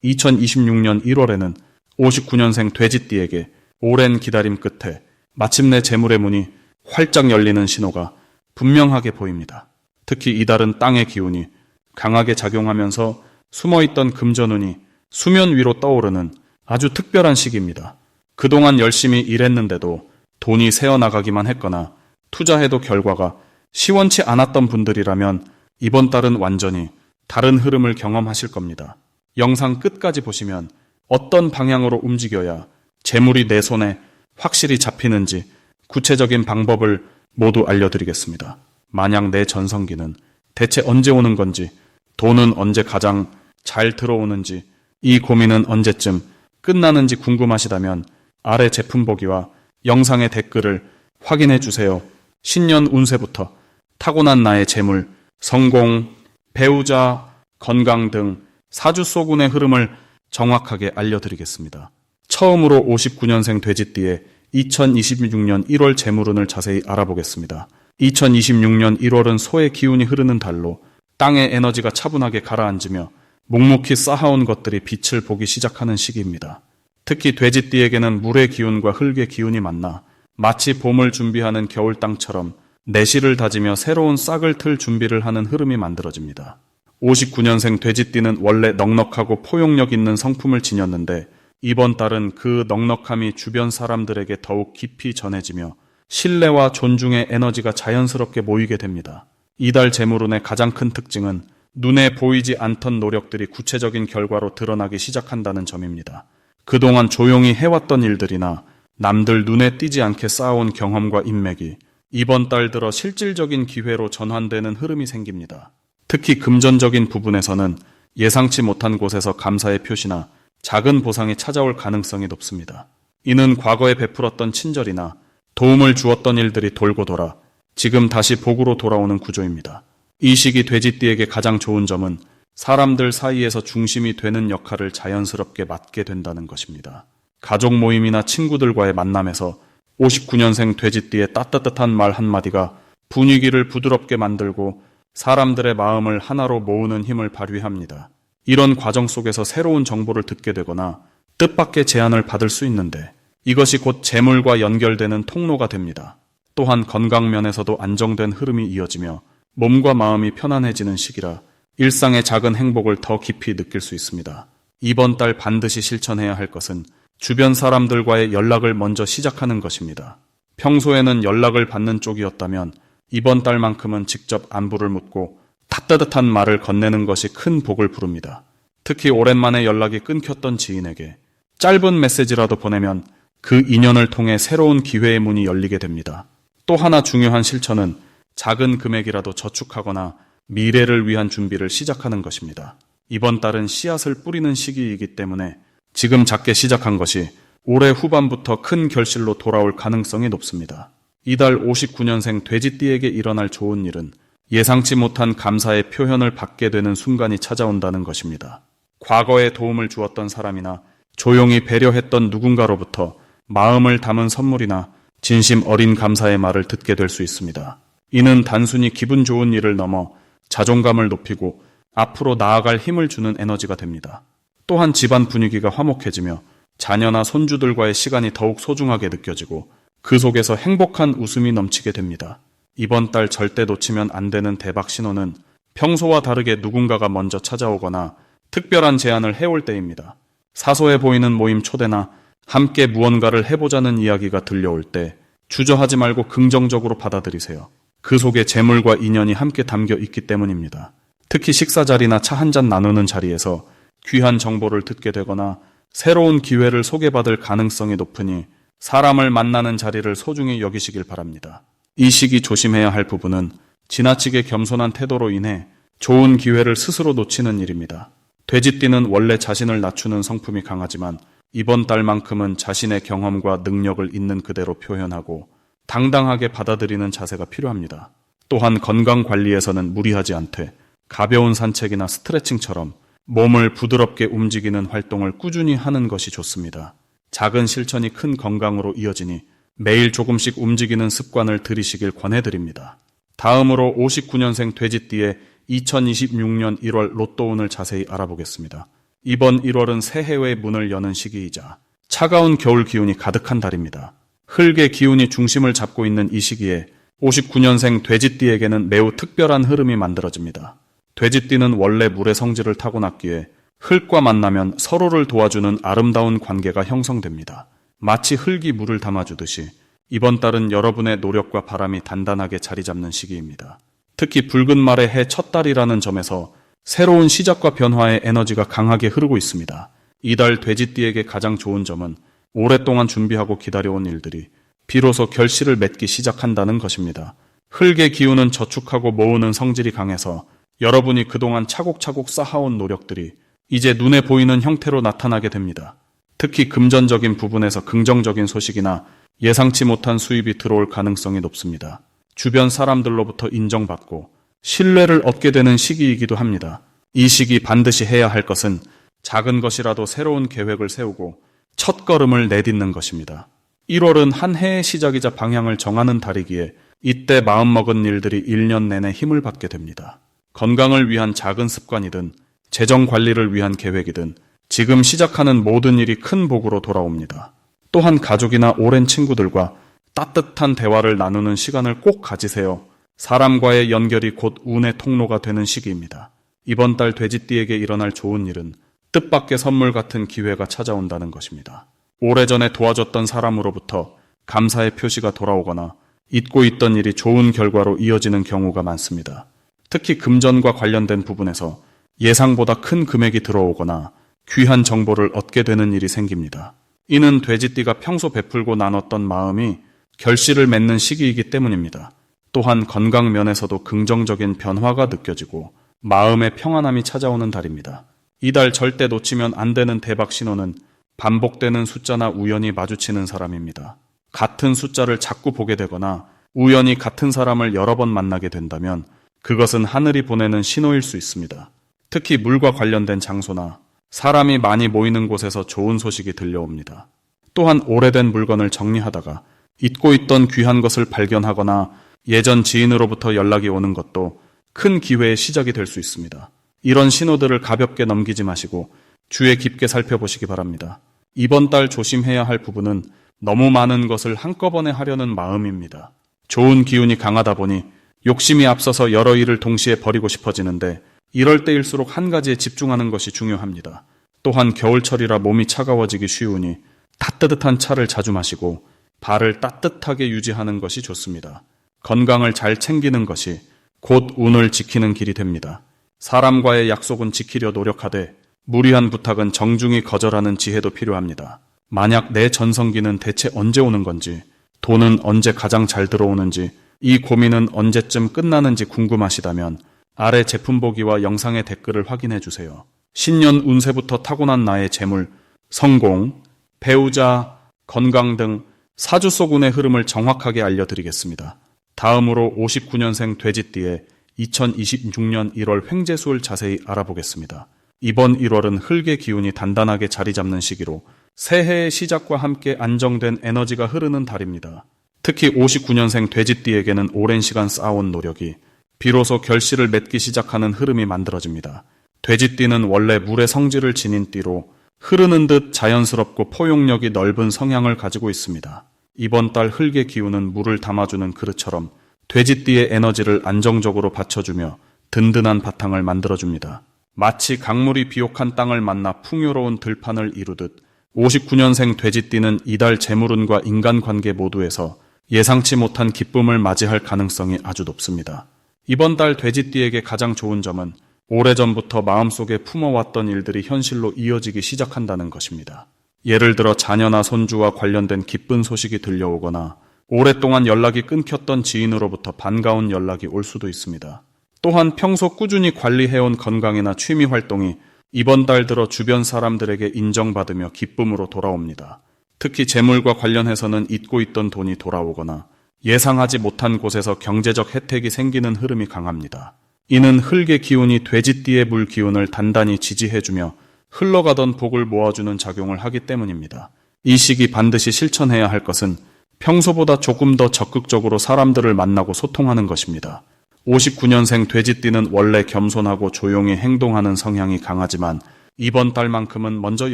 2026년 1월에는 59년생 돼지띠에게 오랜 기다림 끝에 마침내 재물의 문이 활짝 열리는 신호가 분명하게 보입니다. 특히 이달은 땅의 기운이 강하게 작용하면서 숨어있던 금전운이 수면 위로 떠오르는 아주 특별한 시기입니다. 그동안 열심히 일했는데도 돈이 새어나가기만 했거나 투자해도 결과가 시원치 않았던 분들이라면 이번 달은 완전히 다른 흐름을 경험하실 겁니다. 영상 끝까지 보시면 어떤 방향으로 움직여야 재물이 내 손에 확실히 잡히는지 구체적인 방법을 모두 알려드리겠습니다. 만약 내 전성기는 대체 언제 오는 건지, 돈은 언제 가장 잘 들어오는지, 이 고민은 언제쯤 끝나는지 궁금하시다면 아래 제품 보기와 영상의 댓글을 확인해 주세요. 신년 운세부터 타고난 나의 재물, 성공, 배우자, 건강 등 사주소군의 흐름을 정확하게 알려드리겠습니다. 처음으로 59년생 돼지띠의 2026년 1월 재물운을 자세히 알아보겠습니다. 2026년 1월은 소의 기운이 흐르는 달로 땅의 에너지가 차분하게 가라앉으며 묵묵히 쌓아온 것들이 빛을 보기 시작하는 시기입니다. 특히 돼지띠에게는 물의 기운과 흙의 기운이 만나 마치 봄을 준비하는 겨울 땅처럼 내실을 다지며 새로운 싹을 틀 준비를 하는 흐름이 만들어집니다. 59년생 돼지띠는 원래 넉넉하고 포용력 있는 성품을 지녔는데 이번 달은 그 넉넉함이 주변 사람들에게 더욱 깊이 전해지며 신뢰와 존중의 에너지가 자연스럽게 모이게 됩니다. 이달 재물운의 가장 큰 특징은 눈에 보이지 않던 노력들이 구체적인 결과로 드러나기 시작한다는 점입니다. 그동안 조용히 해왔던 일들이나 남들 눈에 띄지 않게 쌓아온 경험과 인맥이 이번 달 들어 실질적인 기회로 전환되는 흐름이 생깁니다. 특히 금전적인 부분에서는 예상치 못한 곳에서 감사의 표시나 작은 보상이 찾아올 가능성이 높습니다. 이는 과거에 베풀었던 친절이나 도움을 주었던 일들이 돌고 돌아 지금 다시 복으로 돌아오는 구조입니다. 이 시기 돼지띠에게 가장 좋은 점은 사람들 사이에서 중심이 되는 역할을 자연스럽게 맡게 된다는 것입니다. 가족 모임이나 친구들과의 만남에서 59년생 돼지띠의 따뜻한 말 한마디가 분위기를 부드럽게 만들고 사람들의 마음을 하나로 모으는 힘을 발휘합니다. 이런 과정 속에서 새로운 정보를 듣게 되거나 뜻밖의 제안을 받을 수 있는데 이것이 곧 재물과 연결되는 통로가 됩니다. 또한 건강면에서도 안정된 흐름이 이어지며 몸과 마음이 편안해지는 시기라 일상의 작은 행복을 더 깊이 느낄 수 있습니다. 이번 달 반드시 실천해야 할 것은 주변 사람들과의 연락을 먼저 시작하는 것입니다. 평소에는 연락을 받는 쪽이었다면 이번 달만큼은 직접 안부를 묻고 따뜻한 말을 건네는 것이 큰 복을 부릅니다. 특히 오랜만에 연락이 끊겼던 지인에게 짧은 메시지라도 보내면 그 인연을 통해 새로운 기회의 문이 열리게 됩니다. 또 하나 중요한 실천은 작은 금액이라도 저축하거나 미래를 위한 준비를 시작하는 것입니다. 이번 달은 씨앗을 뿌리는 시기이기 때문에 지금 작게 시작한 것이 올해 후반부터 큰 결실로 돌아올 가능성이 높습니다. 이달 59년생 돼지띠에게 일어날 좋은 일은 예상치 못한 감사의 표현을 받게 되는 순간이 찾아온다는 것입니다. 과거에 도움을 주었던 사람이나 조용히 배려했던 누군가로부터 마음을 담은 선물이나 진심 어린 감사의 말을 듣게 될 수 있습니다. 이는 단순히 기분 좋은 일을 넘어 자존감을 높이고 앞으로 나아갈 힘을 주는 에너지가 됩니다. 또한 집안 분위기가 화목해지며 자녀나 손주들과의 시간이 더욱 소중하게 느껴지고 그 속에서 행복한 웃음이 넘치게 됩니다. 이번 달 절대 놓치면 안 되는 대박 신호는 평소와 다르게 누군가가 먼저 찾아오거나 특별한 제안을 해올 때입니다. 사소해 보이는 모임 초대나 함께 무언가를 해보자는 이야기가 들려올 때 주저하지 말고 긍정적으로 받아들이세요. 그 속에 재물과 인연이 함께 담겨 있기 때문입니다. 특히 식사 자리나 차 한잔 나누는 자리에서 귀한 정보를 듣게 되거나 새로운 기회를 소개받을 가능성이 높으니 사람을 만나는 자리를 소중히 여기시길 바랍니다. 이 시기 조심해야 할 부분은 지나치게 겸손한 태도로 인해 좋은 기회를 스스로 놓치는 일입니다. 돼지띠는 원래 자신을 낮추는 성품이 강하지만 이번 달만큼은 자신의 경험과 능력을 있는 그대로 표현하고 당당하게 받아들이는 자세가 필요합니다. 또한 건강 관리에서는 무리하지 않되 가벼운 산책이나 스트레칭처럼 몸을 부드럽게 움직이는 활동을 꾸준히 하는 것이 좋습니다. 작은 실천이 큰 건강으로 이어지니 매일 조금씩 움직이는 습관을 들이시길 권해드립니다. 다음으로 59년생 돼지띠의 2026년 1월 로또운을 자세히 알아보겠습니다. 이번 1월은 새해의 문을 여는 시기이자 차가운 겨울 기운이 가득한 달입니다. 흙의 기운이 중심을 잡고 있는 이 시기에 59년생 돼지띠에게는 매우 특별한 흐름이 만들어집니다. 돼지띠는 원래 물의 성질을 타고났기에 흙과 만나면 서로를 도와주는 아름다운 관계가 형성됩니다. 마치 흙이 물을 담아주듯이 이번 달은 여러분의 노력과 바람이 단단하게 자리 잡는 시기입니다. 특히 붉은 말의 해 첫 달이라는 점에서 새로운 시작과 변화의 에너지가 강하게 흐르고 있습니다. 이달 돼지띠에게 가장 좋은 점은 오랫동안 준비하고 기다려온 일들이 비로소 결실을 맺기 시작한다는 것입니다. 흙의 기운은 저축하고 모으는 성질이 강해서 여러분이 그동안 차곡차곡 쌓아온 노력들이 이제 눈에 보이는 형태로 나타나게 됩니다. 특히 금전적인 부분에서 긍정적인 소식이나 예상치 못한 수입이 들어올 가능성이 높습니다. 주변 사람들로부터 인정받고 신뢰를 얻게 되는 시기이기도 합니다. 이 시기 반드시 해야 할 것은 작은 것이라도 새로운 계획을 세우고 첫 걸음을 내딛는 것입니다. 1월은 한 해의 시작이자 방향을 정하는 달이기에 이때 마음먹은 일들이 1년 내내 힘을 받게 됩니다. 건강을 위한 작은 습관이든 재정 관리를 위한 계획이든 지금 시작하는 모든 일이 큰 복으로 돌아옵니다. 또한 가족이나 오랜 친구들과 따뜻한 대화를 나누는 시간을 꼭 가지세요. 사람과의 연결이 곧 운의 통로가 되는 시기입니다. 이번 달 돼지띠에게 일어날 좋은 일은 뜻밖의 선물 같은 기회가 찾아온다는 것입니다. 오래전에 도와줬던 사람으로부터 감사의 표시가 돌아오거나 잊고 있던 일이 좋은 결과로 이어지는 경우가 많습니다. 특히 금전과 관련된 부분에서 예상보다 큰 금액이 들어오거나 귀한 정보를 얻게 되는 일이 생깁니다. 이는 돼지띠가 평소 베풀고 나눴던 마음이 결실을 맺는 시기이기 때문입니다. 또한 건강 면에서도 긍정적인 변화가 느껴지고 마음의 평안함이 찾아오는 달입니다. 이달 절대 놓치면 안 되는 대박 신호는 반복되는 숫자나 우연히 마주치는 사람입니다. 같은 숫자를 자꾸 보게 되거나 우연히 같은 사람을 여러 번 만나게 된다면 그것은 하늘이 보내는 신호일 수 있습니다. 특히 물과 관련된 장소나 사람이 많이 모이는 곳에서 좋은 소식이 들려옵니다. 또한 오래된 물건을 정리하다가 잊고 있던 귀한 것을 발견하거나 예전 지인으로부터 연락이 오는 것도 큰 기회의 시작이 될 수 있습니다. 이런 신호들을 가볍게 넘기지 마시고 주의 깊게 살펴보시기 바랍니다. 이번 달 조심해야 할 부분은 너무 많은 것을 한꺼번에 하려는 마음입니다. 좋은 기운이 강하다 보니 욕심이 앞서서 여러 일을 동시에 벌이고 싶어지는데 이럴 때일수록 한 가지에 집중하는 것이 중요합니다. 또한 겨울철이라 몸이 차가워지기 쉬우니 따뜻한 차를 자주 마시고 발을 따뜻하게 유지하는 것이 좋습니다. 건강을 잘 챙기는 것이 곧 운을 지키는 길이 됩니다. 사람과의 약속은 지키려 노력하되 무리한 부탁은 정중히 거절하는 지혜도 필요합니다. 만약 내 전성기는 대체 언제 오는 건지, 돈은 언제 가장 잘 들어오는지, 이 고민은 언제쯤 끝나는지 궁금하시다면 아래 제품 보기와 영상의 댓글을 확인해 주세요. 신년 운세부터 타고난 나의 재물, 성공, 배우자, 건강 등 사주 속 운의 흐름을 정확하게 알려드리겠습니다. 다음으로 59년생 돼지띠의 2026년 1월 횡재수를 자세히 알아보겠습니다. 이번 1월은 흙의 기운이 단단하게 자리 잡는 시기로 새해의 시작과 함께 안정된 에너지가 흐르는 달입니다. 특히 59년생 돼지띠에게는 오랜 시간 쌓아온 노력이 비로소 결실을 맺기 시작하는 흐름이 만들어집니다. 돼지띠는 원래 물의 성질을 지닌 띠로 흐르는 듯 자연스럽고 포용력이 넓은 성향을 가지고 있습니다. 이번 달 흙의 기운은 물을 담아주는 그릇처럼 돼지띠의 에너지를 안정적으로 받쳐주며 든든한 바탕을 만들어줍니다. 마치 강물이 비옥한 땅을 만나 풍요로운 들판을 이루듯 59년생 돼지띠는 이달 재물운과 인간관계 모두에서 예상치 못한 기쁨을 맞이할 가능성이 아주 높습니다. 이번 달 돼지띠에게 가장 좋은 점은 오래전부터 마음속에 품어왔던 일들이 현실로 이어지기 시작한다는 것입니다. 예를 들어 자녀나 손주와 관련된 기쁜 소식이 들려오거나 오랫동안 연락이 끊겼던 지인으로부터 반가운 연락이 올 수도 있습니다. 또한 평소 꾸준히 관리해온 건강이나 취미 활동이 이번 달 들어 주변 사람들에게 인정받으며 기쁨으로 돌아옵니다. 특히 재물과 관련해서는 잊고 있던 돈이 돌아오거나 예상하지 못한 곳에서 경제적 혜택이 생기는 흐름이 강합니다. 이는 흙의 기운이 돼지띠의 물 기운을 단단히 지지해주며 흘러가던 복을 모아주는 작용을 하기 때문입니다. 이 시기 반드시 실천해야 할 것은 평소보다 조금 더 적극적으로 사람들을 만나고 소통하는 것입니다. 59년생 돼지띠는 원래 겸손하고 조용히 행동하는 성향이 강하지만 이번 달만큼은 먼저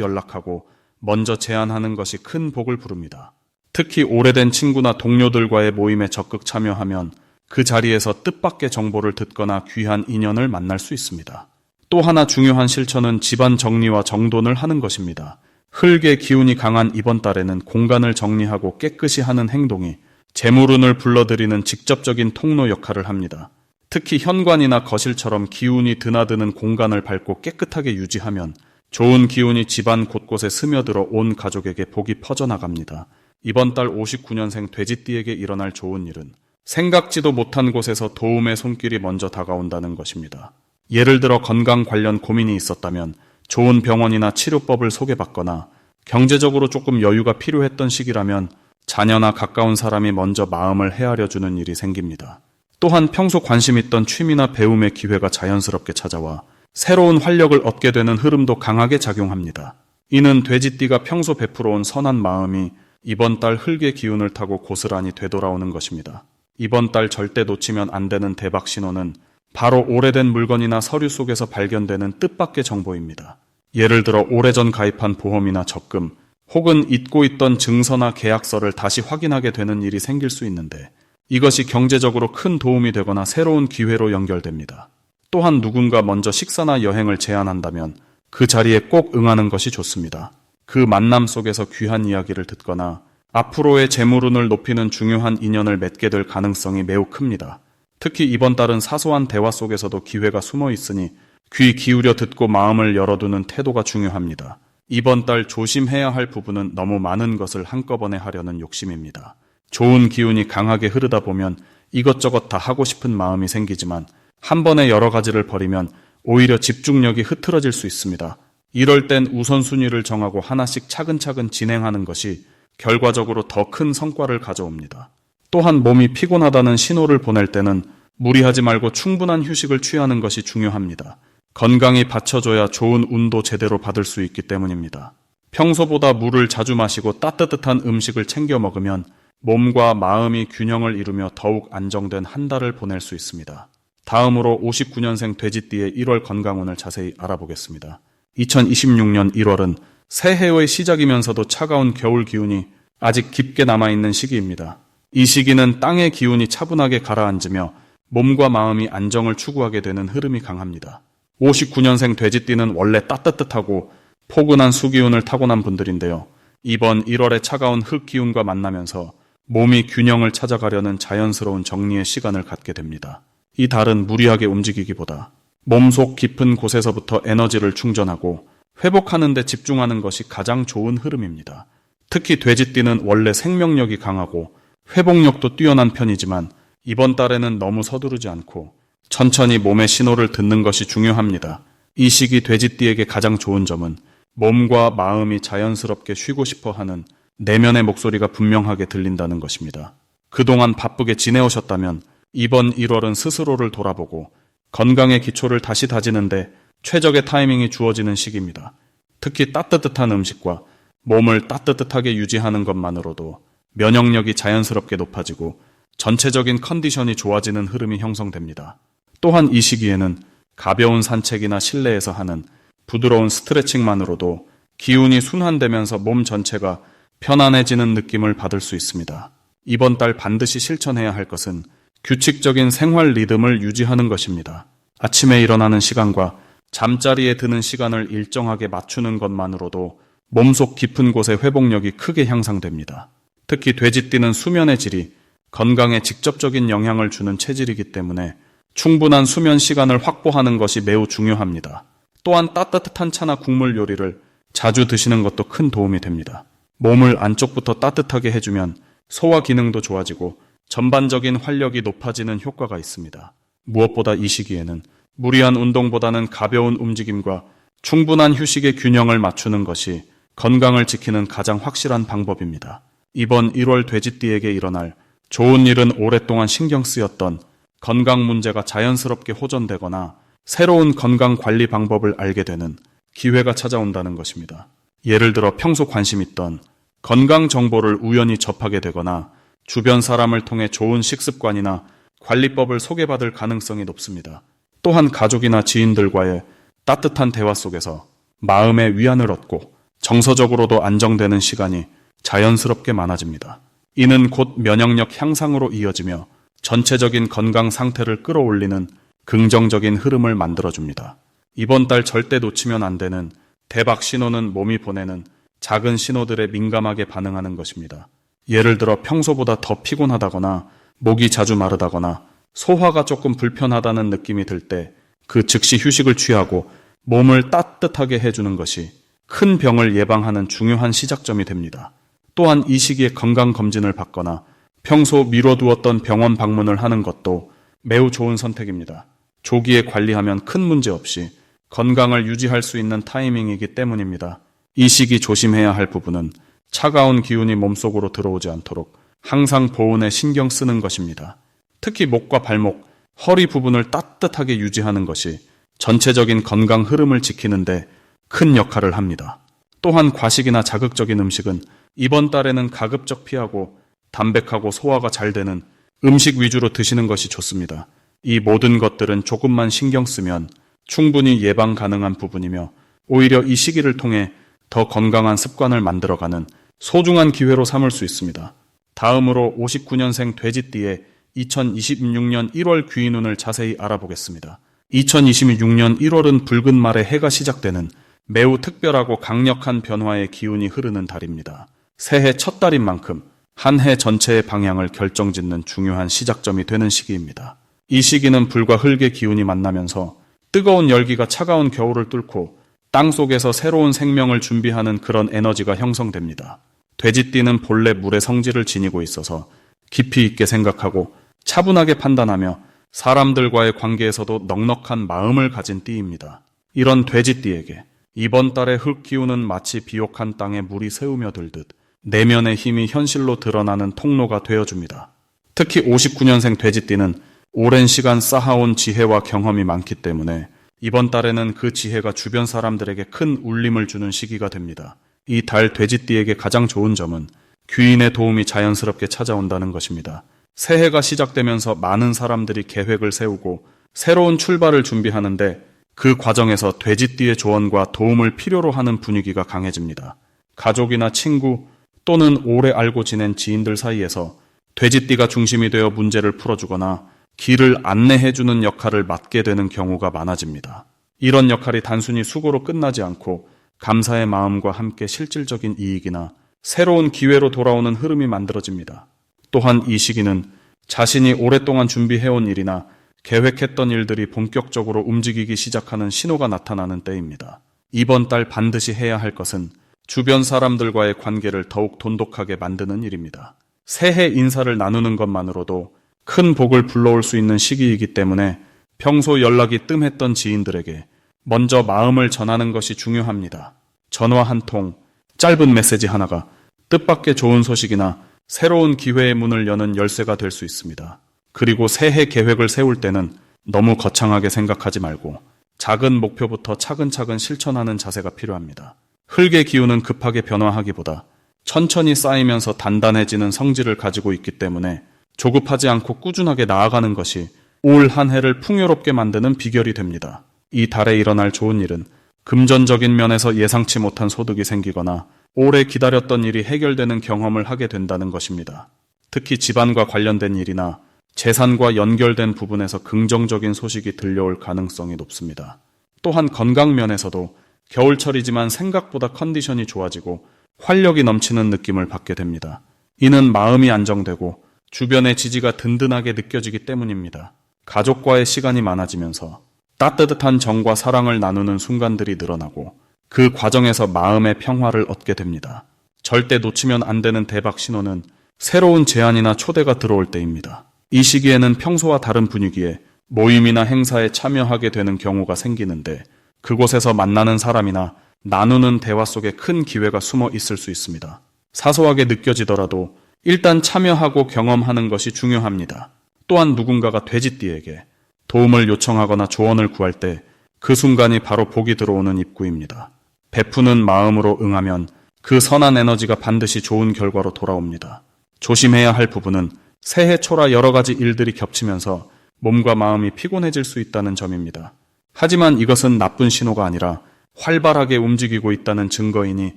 연락하고 먼저 제안하는 것이 큰 복을 부릅니다. 특히 오래된 친구나 동료들과의 모임에 적극 참여하면 그 자리에서 뜻밖의 정보를 듣거나 귀한 인연을 만날 수 있습니다. 또 하나 중요한 실천은 집안 정리와 정돈을 하는 것입니다. 흙의 기운이 강한 이번 달에는 공간을 정리하고 깨끗이 하는 행동이 재물운을 불러들이는 직접적인 통로 역할을 합니다. 특히 현관이나 거실처럼 기운이 드나드는 공간을 밝고 깨끗하게 유지하면 좋은 기운이 집안 곳곳에 스며들어 온 가족에게 복이 퍼져나갑니다. 이번 달 59년생 돼지띠에게 일어날 좋은 일은 생각지도 못한 곳에서 도움의 손길이 먼저 다가온다는 것입니다. 예를 들어 건강 관련 고민이 있었다면 좋은 병원이나 치료법을 소개받거나 경제적으로 조금 여유가 필요했던 시기라면 자녀나 가까운 사람이 먼저 마음을 헤아려주는 일이 생깁니다. 또한 평소 관심 있던 취미나 배움의 기회가 자연스럽게 찾아와 새로운 활력을 얻게 되는 흐름도 강하게 작용합니다. 이는 돼지띠가 평소 베풀어온 선한 마음이 이번 달 흙의 기운을 타고 고스란히 되돌아오는 것입니다. 이번 달 절대 놓치면 안 되는 대박 신호는 바로 오래된 물건이나 서류 속에서 발견되는 뜻밖의 정보입니다. 예를 들어 오래전 가입한 보험이나 적금, 혹은 잊고 있던 증서나 계약서를 다시 확인하게 되는 일이 생길 수 있는데 이것이 경제적으로 큰 도움이 되거나 새로운 기회로 연결됩니다. 또한 누군가 먼저 식사나 여행을 제안한다면 그 자리에 꼭 응하는 것이 좋습니다. 그 만남 속에서 귀한 이야기를 듣거나 앞으로의 재물운을 높이는 중요한 인연을 맺게 될 가능성이 매우 큽니다. 특히 이번 달은 사소한 대화 속에서도 기회가 숨어 있으니 귀 기울여 듣고 마음을 열어두는 태도가 중요합니다. 이번 달 조심해야 할 부분은 너무 많은 것을 한꺼번에 하려는 욕심입니다. 좋은 기운이 강하게 흐르다 보면 이것저것 다 하고 싶은 마음이 생기지만 한 번에 여러 가지를 버리면 오히려 집중력이 흐트러질 수 있습니다. 이럴 땐 우선순위를 정하고 하나씩 차근차근 진행하는 것이 결과적으로 더 큰 성과를 가져옵니다. 또한 몸이 피곤하다는 신호를 보낼 때는 무리하지 말고 충분한 휴식을 취하는 것이 중요합니다. 건강이 받쳐줘야 좋은 운도 제대로 받을 수 있기 때문입니다. 평소보다 물을 자주 마시고 따뜻한 음식을 챙겨 먹으면 몸과 마음이 균형을 이루며 더욱 안정된 한 달을 보낼 수 있습니다. 다음으로 59년생 돼지띠의 1월 건강운을 자세히 알아보겠습니다. 2026년 1월은 새해의 시작이면서도 차가운 겨울 기운이 아직 깊게 남아있는 시기입니다. 이 시기는 땅의 기운이 차분하게 가라앉으며 몸과 마음이 안정을 추구하게 되는 흐름이 강합니다. 59년생 돼지띠는 원래 따뜻하고 포근한 수기운을 타고난 분들인데요. 이번 1월의 차가운 흙기운과 만나면서 몸이 균형을 찾아가려는 자연스러운 정리의 시간을 갖게 됩니다. 이 달은 무리하게 움직이기보다 몸속 깊은 곳에서부터 에너지를 충전하고 회복하는 데 집중하는 것이 가장 좋은 흐름입니다. 특히 돼지띠는 원래 생명력이 강하고 회복력도 뛰어난 편이지만 이번 달에는 너무 서두르지 않고 천천히 몸의 신호를 듣는 것이 중요합니다. 이 시기 돼지띠에게 가장 좋은 점은 몸과 마음이 자연스럽게 쉬고 싶어 하는 내면의 목소리가 분명하게 들린다는 것입니다. 그동안 바쁘게 지내오셨다면 이번 1월은 스스로를 돌아보고 건강의 기초를 다시 다지는데 최적의 타이밍이 주어지는 시기입니다. 특히 따뜻한 음식과 몸을 따뜻하게 유지하는 것만으로도 면역력이 자연스럽게 높아지고 전체적인 컨디션이 좋아지는 흐름이 형성됩니다. 또한 이 시기에는 가벼운 산책이나 실내에서 하는 부드러운 스트레칭만으로도 기운이 순환되면서 몸 전체가 편안해지는 느낌을 받을 수 있습니다. 이번 달 반드시 실천해야 할 것은 규칙적인 생활 리듬을 유지하는 것입니다. 아침에 일어나는 시간과 잠자리에 드는 시간을 일정하게 맞추는 것만으로도 몸속 깊은 곳의 회복력이 크게 향상됩니다. 특히 돼지띠는 수면의 질이 건강에 직접적인 영향을 주는 체질이기 때문에 충분한 수면 시간을 확보하는 것이 매우 중요합니다. 또한 따뜻한 차나 국물 요리를 자주 드시는 것도 큰 도움이 됩니다. 몸을 안쪽부터 따뜻하게 해주면 소화 기능도 좋아지고 전반적인 활력이 높아지는 효과가 있습니다. 무엇보다 이 시기에는 무리한 운동보다는 가벼운 움직임과 충분한 휴식의 균형을 맞추는 것이 건강을 지키는 가장 확실한 방법입니다. 이번 1월 돼지띠에게 일어날 좋은 일은 오랫동안 신경 쓰였던 건강 문제가 자연스럽게 호전되거나 새로운 건강 관리 방법을 알게 되는 기회가 찾아온다는 것입니다. 예를 들어 평소 관심 있던 건강 정보를 우연히 접하게 되거나 주변 사람을 통해 좋은 식습관이나 관리법을 소개받을 가능성이 높습니다. 또한 가족이나 지인들과의 따뜻한 대화 속에서 마음의 위안을 얻고 정서적으로도 안정되는 시간이 자연스럽게 많아집니다. 이는 곧 면역력 향상으로 이어지며 전체적인 건강 상태를 끌어올리는 긍정적인 흐름을 만들어줍니다. 이번 달 절대 놓치면 안 되는 대박 신호는 몸이 보내는 작은 신호들에 민감하게 반응하는 것입니다. 예를 들어 평소보다 더 피곤하다거나 목이 자주 마르다거나 소화가 조금 불편하다는 느낌이 들 때 그 즉시 휴식을 취하고 몸을 따뜻하게 해주는 것이 큰 병을 예방하는 중요한 시작점이 됩니다. 또한 이 시기에 건강검진을 받거나 평소 미뤄두었던 병원 방문을 하는 것도 매우 좋은 선택입니다. 조기에 관리하면 큰 문제 없이 건강을 유지할 수 있는 타이밍이기 때문입니다. 이 시기 조심해야 할 부분은 차가운 기운이 몸속으로 들어오지 않도록 항상 보온에 신경 쓰는 것입니다. 특히 목과 발목, 허리 부분을 따뜻하게 유지하는 것이 전체적인 건강 흐름을 지키는데 큰 역할을 합니다. 또한 과식이나 자극적인 음식은 이번 달에는 가급적 피하고 담백하고 소화가 잘 되는 음식 위주로 드시는 것이 좋습니다. 이 모든 것들은 조금만 신경 쓰면 충분히 예방 가능한 부분이며 오히려 이 시기를 통해 더 건강한 습관을 만들어가는 소중한 기회로 삼을 수 있습니다. 다음으로 59년생 돼지띠의 2026년 1월 귀인운을 자세히 알아보겠습니다. 2026년 1월은 붉은 말에 해가 시작되는 매우 특별하고 강력한 변화의 기운이 흐르는 달입니다. 새해 첫 달인 만큼 한 해 전체의 방향을 결정짓는 중요한 시작점이 되는 시기입니다. 이 시기는 불과 흙의 기운이 만나면서 뜨거운 열기가 차가운 겨울을 뚫고 땅 속에서 새로운 생명을 준비하는 그런 에너지가 형성됩니다. 돼지띠는 본래 물의 성질을 지니고 있어서 깊이 있게 생각하고 차분하게 판단하며 사람들과의 관계에서도 넉넉한 마음을 가진 띠입니다. 이런 돼지띠에게 이번 달의 흙 기운은 마치 비옥한 땅에 물이 새우며 들듯 내면의 힘이 현실로 드러나는 통로가 되어줍니다. 특히 59년생 돼지띠는 오랜 시간 쌓아온 지혜와 경험이 많기 때문에 이번 달에는 그 지혜가 주변 사람들에게 큰 울림을 주는 시기가 됩니다. 이 달 돼지띠에게 가장 좋은 점은 귀인의 도움이 자연스럽게 찾아온다는 것입니다. 새해가 시작되면서 많은 사람들이 계획을 세우고 새로운 출발을 준비하는데 그 과정에서 돼지띠의 조언과 도움을 필요로 하는 분위기가 강해집니다. 가족이나 친구 또는 오래 알고 지낸 지인들 사이에서 돼지띠가 중심이 되어 문제를 풀어주거나 길을 안내해주는 역할을 맡게 되는 경우가 많아집니다. 이런 역할이 단순히 수고로 끝나지 않고 감사의 마음과 함께 실질적인 이익이나 새로운 기회로 돌아오는 흐름이 만들어집니다. 또한 이 시기는 자신이 오랫동안 준비해온 일이나 계획했던 일들이 본격적으로 움직이기 시작하는 신호가 나타나는 때입니다. 이번 달 반드시 해야 할 것은 주변 사람들과의 관계를 더욱 돈독하게 만드는 일입니다. 새해 인사를 나누는 것만으로도 큰 복을 불러올 수 있는 시기이기 때문에 평소 연락이 뜸했던 지인들에게 먼저 마음을 전하는 것이 중요합니다. 전화 한 통, 짧은 메시지 하나가 뜻밖의 좋은 소식이나 새로운 기회의 문을 여는 열쇠가 될 수 있습니다. 그리고 새해 계획을 세울 때는 너무 거창하게 생각하지 말고 작은 목표부터 차근차근 실천하는 자세가 필요합니다. 흙의 기운은 급하게 변화하기보다 천천히 쌓이면서 단단해지는 성질을 가지고 있기 때문에 조급하지 않고 꾸준하게 나아가는 것이 올 한 해를 풍요롭게 만드는 비결이 됩니다. 이 달에 일어날 좋은 일은 금전적인 면에서 예상치 못한 소득이 생기거나 오래 기다렸던 일이 해결되는 경험을 하게 된다는 것입니다. 특히 집안과 관련된 일이나 재산과 연결된 부분에서 긍정적인 소식이 들려올 가능성이 높습니다. 또한 건강 면에서도 겨울철이지만 생각보다 컨디션이 좋아지고 활력이 넘치는 느낌을 받게 됩니다. 이는 마음이 안정되고 주변의 지지가 든든하게 느껴지기 때문입니다. 가족과의 시간이 많아지면서 따뜻한 정과 사랑을 나누는 순간들이 늘어나고 그 과정에서 마음의 평화를 얻게 됩니다. 절대 놓치면 안 되는 대박 신호는 새로운 제안이나 초대가 들어올 때입니다. 이 시기에는 평소와 다른 분위기에 모임이나 행사에 참여하게 되는 경우가 생기는데 그곳에서 만나는 사람이나 나누는 대화 속에 큰 기회가 숨어 있을 수 있습니다. 사소하게 느껴지더라도 일단 참여하고 경험하는 것이 중요합니다. 또한 누군가가 돼지띠에게 도움을 요청하거나 조언을 구할 때 그 순간이 바로 복이 들어오는 입구입니다. 베푸는 마음으로 응하면 그 선한 에너지가 반드시 좋은 결과로 돌아옵니다. 조심해야 할 부분은 새해 초라 여러 가지 일들이 겹치면서 몸과 마음이 피곤해질 수 있다는 점입니다. 하지만 이것은 나쁜 신호가 아니라 활발하게 움직이고 있다는 증거이니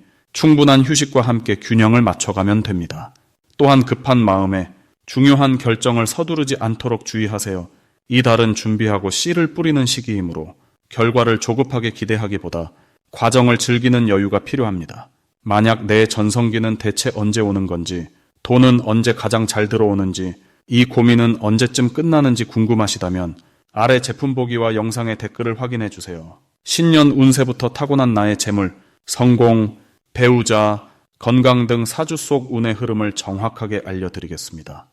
충분한 휴식과 함께 균형을 맞춰가면 됩니다. 또한 급한 마음에 중요한 결정을 서두르지 않도록 주의하세요. 이 달은 준비하고 씨를 뿌리는 시기이므로 결과를 조급하게 기대하기보다 과정을 즐기는 여유가 필요합니다. 만약 내 전성기는 대체 언제 오는 건지, 돈은 언제 가장 잘 들어오는지, 이 고민은 언제쯤 끝나는지 궁금하시다면 아래 제품 보기와 영상의 댓글을 확인해 주세요. 신년 운세부터 타고난 나의 재물, 성공, 배우자, 건강 등 사주 속 운의 흐름을 정확하게 알려드리겠습니다.